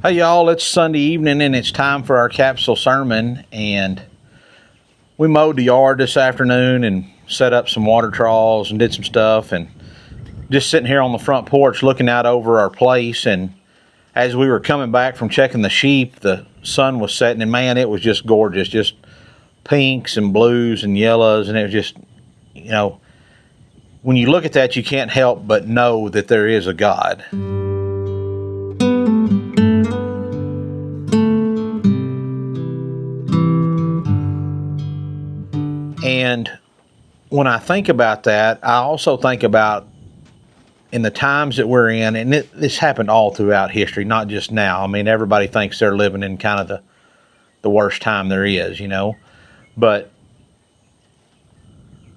Hey y'all, it's Sunday evening and it's time for our capsule sermon, and we mowed the yard this afternoon and set up some water troughs and did some stuff, and just sitting here on the front porch looking out over our place. And as we were coming back from checking the sheep, the sun was setting, and man, it was just gorgeous, just pinks and blues and yellows, and it was just, when you look at that, you can't help but know that there is a God. And when I think about that, I also think about in the times that we're in, and this happened all throughout history, not just now. I mean, everybody thinks they're living in kind of the worst time there is, But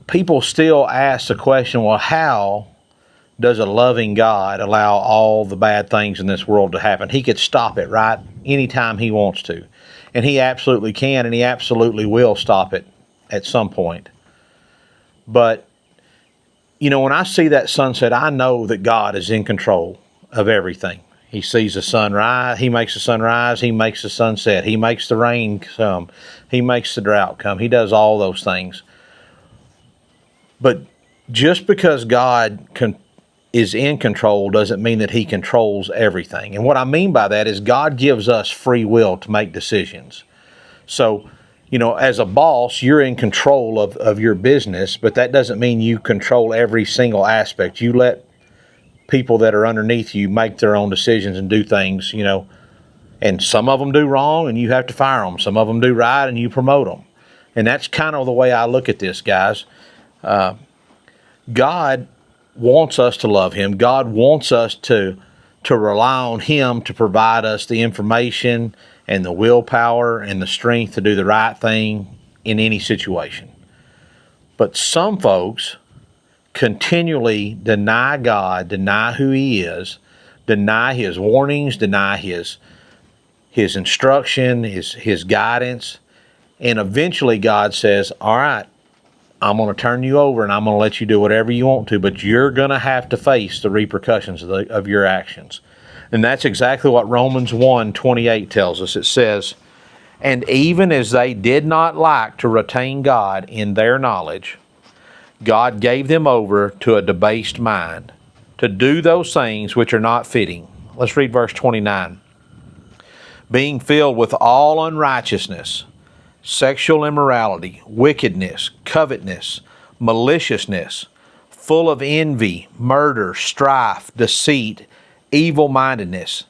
people still ask the question, well, how does a loving God allow all the bad things in this world to happen? He could stop it, right? Anytime he wants to. And he absolutely can, and he absolutely will stop it at some point. But, when I see that sunset, I know that God is in control of everything. He sees the sun rise, he makes the sun rise, he makes the sun set, he makes the rain come, he makes the drought come, he does all those things. But just because God is in control doesn't mean that he controls everything. And what I mean by that is God gives us free will to make decisions. So, as a boss, you're in control of your business, but that doesn't mean you control every single aspect. You let people that are underneath you make their own decisions and do things, and some of them do wrong and you have to fire them. Some of them do right and you promote them. And that's kind of the way I look at this, guys. God wants us to love him. God wants us to rely on him to provide us the information and the willpower and the strength to do the right thing in any situation. But some folks continually deny God, deny who he is, deny his warnings, deny his instruction, his guidance, and eventually God says, all right, I'm going to turn you over and I'm going to let you do whatever you want to, but you're going to have to face the repercussions of your actions. And that's exactly what Romans 1:28 tells us. It says, and even as they did not like to retain God in their knowledge, God gave them over to a debased mind to do those things which are not fitting. Let's read verse 29. Being filled with all unrighteousness, sexual immorality, wickedness, covetousness, maliciousness, full of envy, murder, strife, deceit, evil-mindedness.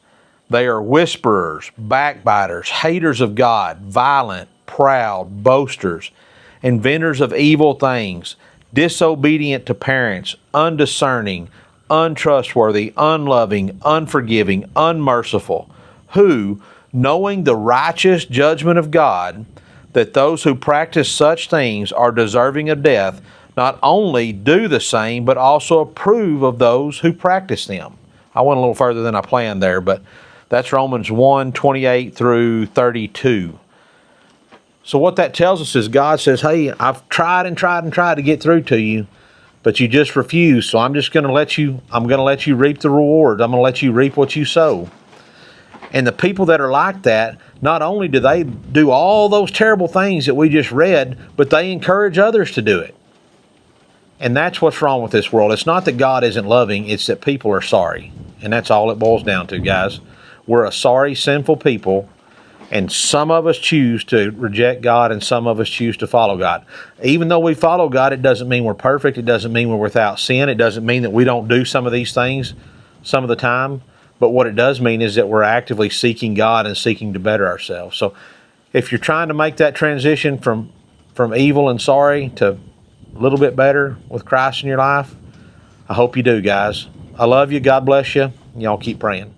They are whisperers, backbiters, haters of God, violent, proud, boasters, inventors of evil things, disobedient to parents, undiscerning, untrustworthy, unloving, unforgiving, unmerciful, who, knowing the righteous judgment of God, that those who practice such things are deserving of death, not only do the same, but also approve of those who practice them. I went a little further than I planned there, but that's Romans 1:28 through 32. So what that tells us is God says, hey, I've tried and tried and tried to get through to you, but you just refuse. So I'm going to let you reap the reward. I'm going to let you reap what you sow. And the people that are like that, not only do they do all those terrible things that we just read, but they encourage others to do it. And that's what's wrong with this world. It's not that God isn't loving, it's that people are sorry. And that's all it boils down to, guys. We're a sorry, sinful people, and some of us choose to reject God and some of us choose to follow God. Even though we follow God, it doesn't mean we're perfect. It doesn't mean we're without sin. It doesn't mean that we don't do some of these things some of the time. But what it does mean is that we're actively seeking God and seeking to better ourselves. So if you're trying to make that transition from evil and sorry to a little bit better with Christ in your life, I hope you do, guys. I love you. God bless you. Y'all keep praying.